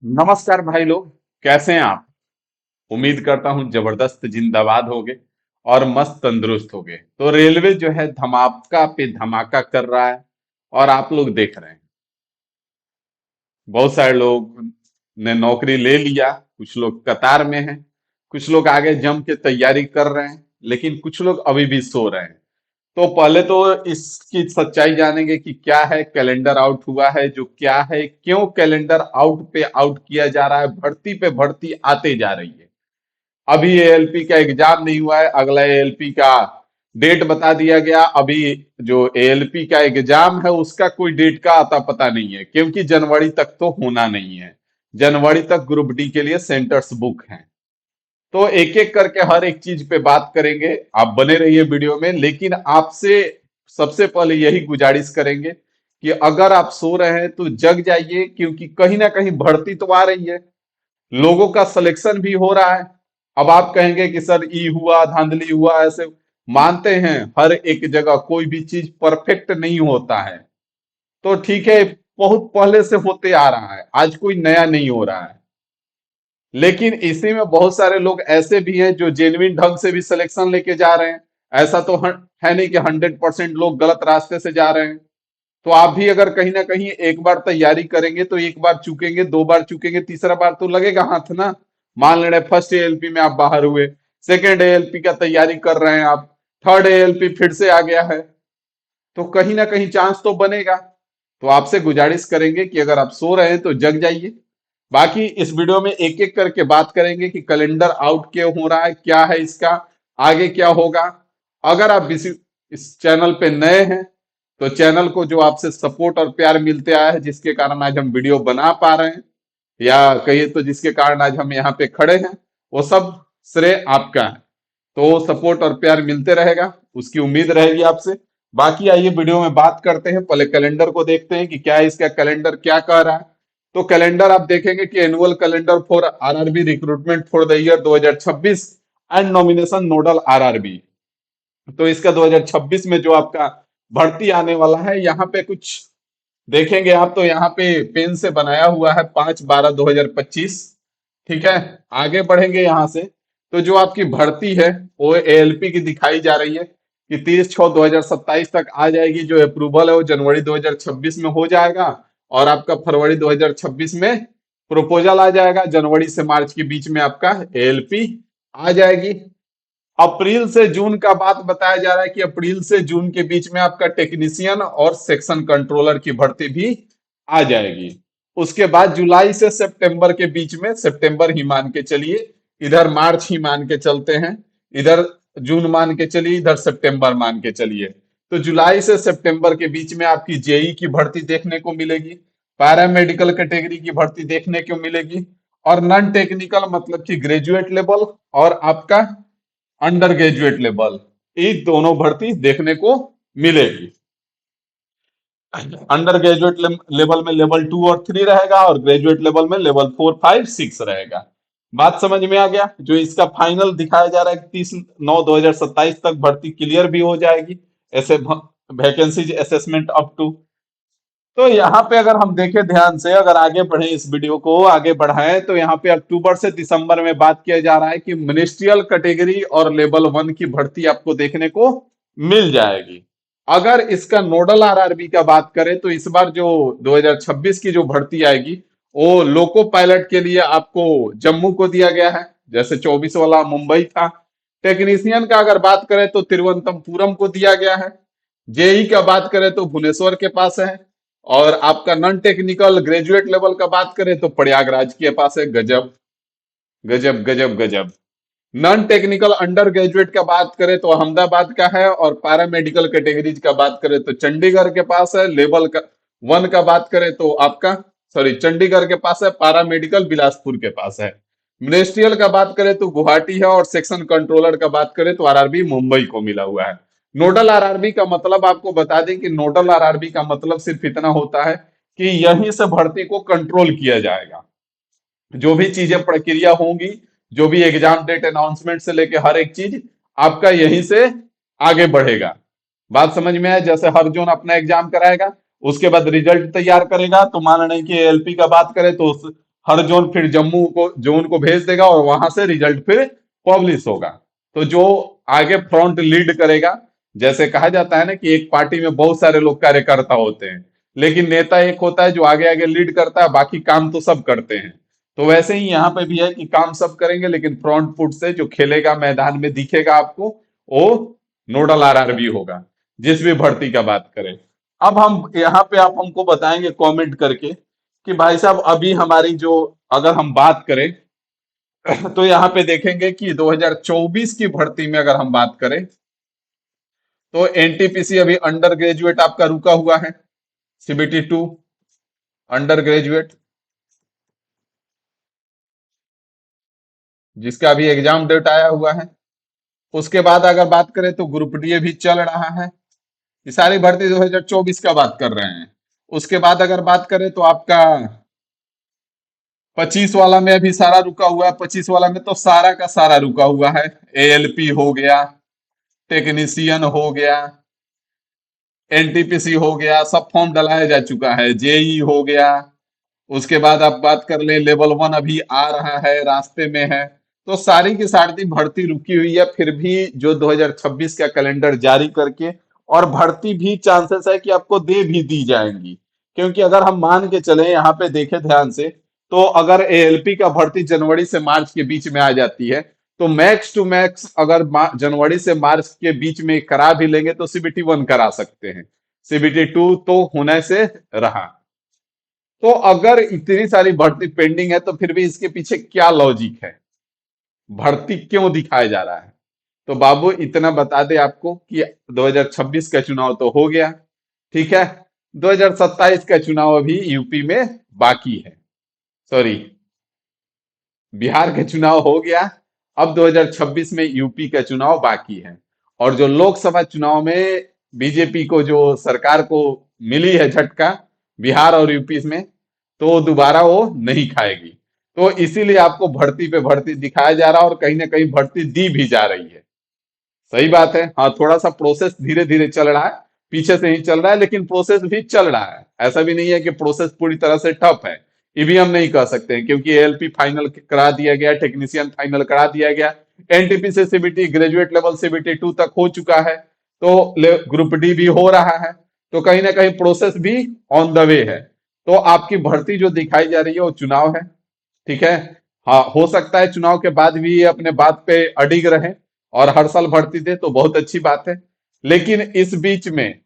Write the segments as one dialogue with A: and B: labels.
A: नमस्कार भाई लोग। कैसे हैं आप? उम्मीद करता हूं जबरदस्त जिंदाबाद होगे और मस्त तंदुरुस्त होगे। तो रेलवे जो है धमाका पे धमाका कर रहा है और आप लोग देख रहे हैं। बहुत सारे लोग ने नौकरी ले लिया, कुछ लोग कतार में हैं, कुछ लोग आगे जम के तैयारी कर रहे हैं, लेकिन कुछ लोग अभी भी सो रहे हैं। तो पहले तो इसकी सच्चाई जानेंगे कि क्या है कैलेंडर आउट हुआ है, जो क्या है, क्यों कैलेंडर आउट पे आउट किया जा रहा है, भर्ती पे भर्ती आते जा रही है। अभी एएलपी का एग्जाम नहीं हुआ है, अगला एएलपी का डेट बता दिया गया। अभी जो एएलपी का एग्जाम है उसका कोई डेट का आता पता नहीं है, क्योंकि जनवरी तक तो होना नहीं है। जनवरी तक ग्रुप डी के लिए सेंटर्स बुक हैं। तो एक एक करके हर एक चीज पे बात करेंगे। आप बने रहिए वीडियो में, लेकिन आपसे सबसे पहले यही गुजारिश करेंगे कि अगर आप सो रहे हैं तो जग जाइए, क्योंकि कहीं ना कहीं भर्ती तो आ रही है, लोगों का सिलेक्शन भी हो रहा है। अब आप कहेंगे कि सर ई हुआ, धांधली हुआ, ऐसे मानते हैं हर एक जगह कोई भी चीज परफेक्ट नहीं होता है। तो ठीक है, बहुत पहले से होते आ रहा है, आज कोई नया नहीं हो रहा है। लेकिन इसी में बहुत सारे लोग ऐसे भी हैं जो जेन्युइन ढंग से भी सिलेक्शन लेके जा रहे हैं। ऐसा तो है नहीं कि 100% लोग गलत रास्ते से जा रहे हैं। तो आप भी अगर कहीं ना कहीं एक बार तैयारी करेंगे तो एक बार चूकेंगे, दो बार चूकेंगे, तीसरा बार तो लगेगा हाथ ना। मान ले रहे फर्स्ट एएलपी में आप बाहर हुए, सेकेंड एएलपी का तैयारी कर रहे हैं आप, थर्ड एएलपी फिर से आ गया है, तो कहीं ना कहीं चांस तो बनेगा। तो आपसे गुजारिश करेंगे कि अगर आप सो रहे हैं तो जग जाइए। बाकी इस वीडियो में एक एक करके बात करेंगे कि कैलेंडर आउट क्यों हो रहा है, क्या है इसका, आगे क्या होगा। अगर आप इस चैनल पे नए हैं तो चैनल को जो आपसे सपोर्ट और प्यार मिलते आया है, जिसके कारण आज हम वीडियो बना पा रहे हैं, या कहिए तो जिसके कारण आज हम यहाँ पे खड़े हैं, वो सब श्रेय आपका है। तो सपोर्ट और प्यार मिलते रहेगा, उसकी उम्मीद रहेगी आपसे। बाकी आइए वीडियो में बात करते हैं। पहले कैलेंडर को देखते हैं कि क्या है, इसका कैलेंडर क्या कह रहा है। तो कैलेंडर आप देखेंगे कि annual calendar for RRB recruitment for the year 2026 and nomination nodal RRB. तो इसका 2026 में जो आपका भर्ती आने वाला है, यहाँ पे कुछ देखेंगे आप तो यहाँ पे पेन से बनाया हुआ है 5/12/2025। ठीक है, आगे बढ़ेंगे यहाँ से। तो जो आपकी भर्ती है वो एएलपी की दिखाई जा रही है कि 30/6/2027 तक आ जाएगी। जो अप्रूवल है वो जनवरी 2026 में हो जाएगा, और आपका फरवरी 2026 में प्रपोजल आ जाएगा। जनवरी से मार्च के बीच में आपका एएलपी आ जाएगी। अप्रैल से जून का बात बताया जा रहा है कि अप्रैल से जून के बीच में आपका टेक्नीशियन और सेक्शन कंट्रोलर की भर्ती भी आ जाएगी। उसके बाद जुलाई से सितंबर के बीच में, सितंबर ही मान के चलिए, इधर मार्च ही मान के चलते हैं, इधर जून मान के चलिए, इधर सितंबर मान के चलिए। तो जुलाई से सितंबर के बीच में आपकी जेई की भर्ती देखने को मिलेगी, पैरामेडिकल कैटेगरी की भर्ती देखने को मिलेगी, और नॉन टेक्निकल मतलब कि ग्रेजुएट लेवल और आपका अंडर ग्रेजुएट लेवल, ये दोनों भर्ती देखने को मिलेगी। अंडर ग्रेजुएट लेवल में लेवल 2 और 3 रहेगा, और ग्रेजुएट लेवल में लेवल 4 5 6 रहेगा। बात समझ में आ गया? जो इसका फाइनल दिखाया जा रहा है कि 30/9/2027 तक भर्ती क्लियर भी हो जाएगी, ऐसे वैकेंसीज असेसमेंट अप टू। तो यहाँ पे अगर हम देखें ध्यान से, अगर आगे बढ़े, इस वीडियो को आगे बढ़ाएं, तो यहाँ पे अक्टूबर से दिसंबर में बात किया जा रहा है कि मिनिस्ट्रियल कैटेगरी और लेवल 1 की भर्ती आपको देखने को मिल जाएगी। अगर इसका नोडल आरआरबी का बात करें तो इस बार जो 2026 की जो भर्ती आएगी वो लोको पायलट के लिए आपको जम्मू को दिया गया है, जैसे 24 वाला मुंबई था। टेक्नीशियन का अगर बात करें तो तिरुवनंतपुरम को दिया गया है। जेई का बात करें तो भुवनेश्वर के पास है। और आपका नॉन टेक्निकल ग्रेजुएट लेवल का बात करें तो प्रयागराज के पास है। गजब गजब गजब गजब। नॉन टेक्निकल अंडर ग्रेजुएट का बात करें तो अहमदाबाद का है, और पैरामेडिकल कैटेगरीज का बात करें तो चंडीगढ़ के पास है। लेवल का 1 का बात करें तो आपका, सॉरी, चंडीगढ़ के पास है। पैरामेडिकल बिलासपुर के पास है। मिनिस्ट्रियल का बात करें तो गुवाहाटी है, और सेक्शन कंट्रोलर का बात करें तो आरआरबी मुंबई को मिला हुआ है। नोडल आरआरबी का मतलब आपको बता दें कि नोडल आरआरबी का मतलब सिर्फ इतना होता है कि यहीं से भर्ती को कंट्रोल किया जाएगा। जो भी चीजें प्रक्रिया होंगी, जो भी एग्जाम डेट अनाउंसमेंट से लेके हर एक चीज आपका यहीं से आगे बढ़ेगा। बात समझ में आए? जैसे हर जोन अपना एग्जाम कराएगा, उसके बाद रिजल्ट तैयार करेगा। तो मान लें कि एलपी का बात करें तो हर जोन फिर जम्मू को जोन को भेज देगा और वहां से रिजल्ट फिर पब्लिश होगा। तो जो आगे फ्रंट लीड करेगा, जैसे कहा जाता है ना कि एक पार्टी में बहुत सारे लोग कार्यकर्ता होते हैं, लेकिन नेता एक होता है जो आगे आगे लीड करता है, बाकी काम तो सब करते हैं। तो वैसे ही यहाँ पे भी है कि काम सब करेंगे, लेकिन फ्रंट फुट से जो खेलेगा मैदान में दिखेगा आपको, वो नोडल आरआरबी होगा, जिस भी भर्ती का बात करें। अब हम यहाँ पे आप हमको बताएंगे कमेंट करके कि भाई साहब अभी हमारी जो, अगर हम बात करें तो यहाँ पे देखेंगे कि 2024 की भर्ती में अगर हम बात करें तो एनटीपीसी अभी अंडर ग्रेजुएट आपका रुका हुआ है, सीबीटी 2 अंडर ग्रेजुएट, जिसका अभी एग्जाम डेट आया हुआ है। उसके बाद अगर बात करें तो ग्रुप डी भी चल रहा है। ये सारी भर्ती 2024 का बात कर रहे हैं। उसके बाद अगर बात करें तो आपका 25 वाला में अभी सारा रुका हुआ है। 25 वाला में तो सारा का सारा रुका हुआ है। एएलपी हो गया, टेक्नीशियन हो गया, एनटीपीसी हो गया, सब फॉर्म डलाया जा चुका है। जेई हो गया। उसके बाद आप बात कर लें लेवल 1 अभी आ रहा है, रास्ते में है। तो सारी की सारी भर्ती रुकी हुई है, फिर भी जो 2026 का कैलेंडर जारी करके, और भर्ती भी चांसेस है कि आपको दे भी दी जाएंगी। क्योंकि अगर हम मान के चले, यहाँ पे देखें ध्यान से, तो अगर एएलपी का भर्ती जनवरी से मार्च के बीच में आ जाती है, तो मैक्स टू मैक्स अगर जनवरी से मार्च के बीच में करा भी लेंगे तो सीबीटी 1 करा सकते हैं। सीबीटी 2 तो होने से रहा। तो अगर इतनी सारी भर्ती पेंडिंग है तो फिर भी इसके पीछे क्या लॉजिक है, भर्ती क्यों दिखाया जा रहा है? तो बाबू इतना बता दे आपको कि 2026 का चुनाव तो हो गया, ठीक है। 2027 का चुनाव अभी यूपी में बाकी है, सॉरी, बिहार का चुनाव हो गया। अब 2026 में यूपी का चुनाव बाकी है। और जो लोकसभा चुनाव में बीजेपी को जो सरकार को मिली है झटका, बिहार और यूपी में, तो दोबारा वो नहीं खाएगी। तो इसीलिए आपको भर्ती पे भर्ती दिखाया जा रहा है, और कहीं ना कहीं भर्ती दी भी जा रही है। सही बात है, हाँ, थोड़ा सा प्रोसेस धीरे धीरे चल रहा है, पीछे से ही चल रहा है, लेकिन प्रोसेस भी चल रहा है। ऐसा भी नहीं है कि प्रोसेस पूरी तरह से ठप है, ये भी हम नहीं कह सकते हैं, क्योंकि एएलपी फाइनल करा दिया गया, टेक्नीशियन फाइनल करा दिया गया, एनटीपी से सीबीटी ग्रेजुएट लेवल सीबीटी 2 तक हो चुका है, तो ग्रुप डी भी हो रहा है। तो कहीं ना कहीं प्रोसेस भी ऑन द वे है। तो आपकी भर्ती जो दिखाई जा रही है वो चुनाव है, ठीक है। हाँ, हो सकता है चुनाव के बाद भी ये अपने बात पे अडिग रहे और हर साल भर्ती दे, तो बहुत अच्छी बात है। लेकिन इस बीच में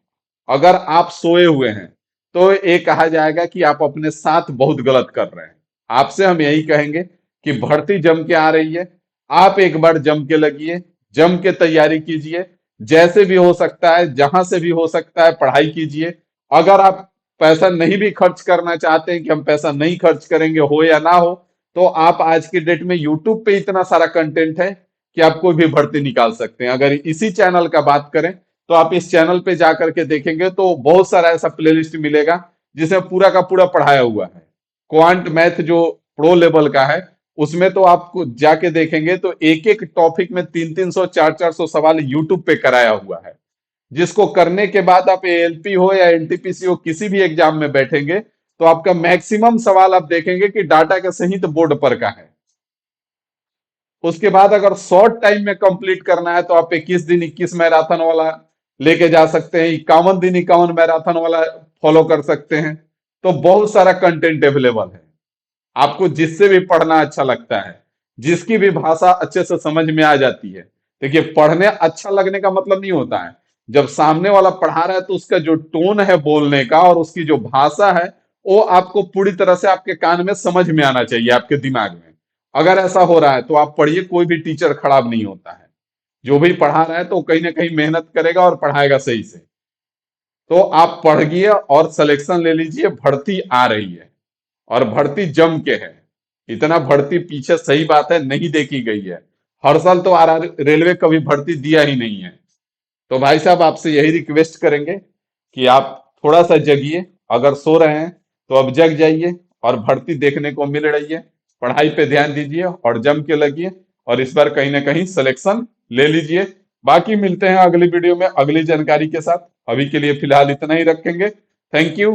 A: अगर आप सोए हुए हैं तो ये कहा जाएगा कि आप अपने साथ बहुत गलत कर रहे हैं। आपसे हम यही कहेंगे कि भर्ती जम के आ रही है, आप एक बार जम के लगिए, जम के तैयारी कीजिए, जैसे भी हो सकता है, जहां से भी हो सकता है पढ़ाई कीजिए। अगर आप पैसा नहीं भी खर्च करना चाहते हैं कि हम पैसा नहीं खर्च करेंगे, हो या ना हो, तो आप आज के डेट में यूट्यूब पे इतना सारा कंटेंट है कि आप कोई भी भर्ती निकाल सकते हैं। अगर इसी चैनल का बात करें तो आप इस चैनल पे जाकर के देखेंगे तो बहुत सारा ऐसा प्लेलिस्ट मिलेगा जिसमें पूरा का पूरा पढ़ाया हुआ है। क्वांट मैथ जो प्रो लेवल का है, उसमें तो आपको जाके देखेंगे तो एक एक टॉपिक में 300-300 400-400 सवाल यूट्यूब पे कराया हुआ है, जिसको करने के बाद आप एएलपी हो या एनटीपीसी हो, किसी भी एग्जाम में बैठेंगे तो आपका मैक्सिमम सवाल आप देखेंगे कि डाटा के सहित बोर्ड पर का है। उसके बाद अगर शॉर्ट टाइम में कंप्लीट करना है तो आप 21 दिन 21 मैराथन वाला लेके जा सकते हैं, 51 दिन 51 मैराथन वाला फॉलो कर सकते हैं। तो बहुत सारा कंटेंट अवेलेबल है, आपको जिससे भी पढ़ना अच्छा लगता है, जिसकी भी भाषा अच्छे से समझ में आ जाती है। देखिए, पढ़ने अच्छा लगने का मतलब नहीं होता है, जब सामने वाला पढ़ा रहा है तो उसका जो टोन है बोलने का और उसकी जो भाषा है, वो आपको पूरी तरह से आपके कान में समझ में आना चाहिए, आपके दिमाग में। अगर ऐसा हो रहा है तो आप पढ़िए, कोई भी टीचर खराब नहीं होता है। जो भी पढ़ा रहा है तो कहीं ना कहीं मेहनत करेगा और पढ़ाएगा सही से। तो आप पढ़िए और सिलेक्शन ले लीजिए, भर्ती आ रही है और भर्ती जम के है। इतना भर्ती पीछे, सही बात है, नहीं देखी गई है। हर साल तो आर रेलवे कभी भर्ती दिया ही नहीं है। तो भाई साहब आपसे यही रिक्वेस्ट करेंगे कि आप थोड़ा सा जगिए, अगर सो रहे हैं तो अब जग जाइए और भर्ती देखने को मिल रही है। पढ़ाई पे ध्यान दीजिए और जम के लगिए, और इस बार कहीं ना कहीं सिलेक्शन ले लीजिए। बाकी मिलते हैं अगली वीडियो में अगली जानकारी के साथ। अभी के लिए फिलहाल इतना ही रखेंगे। Thank you.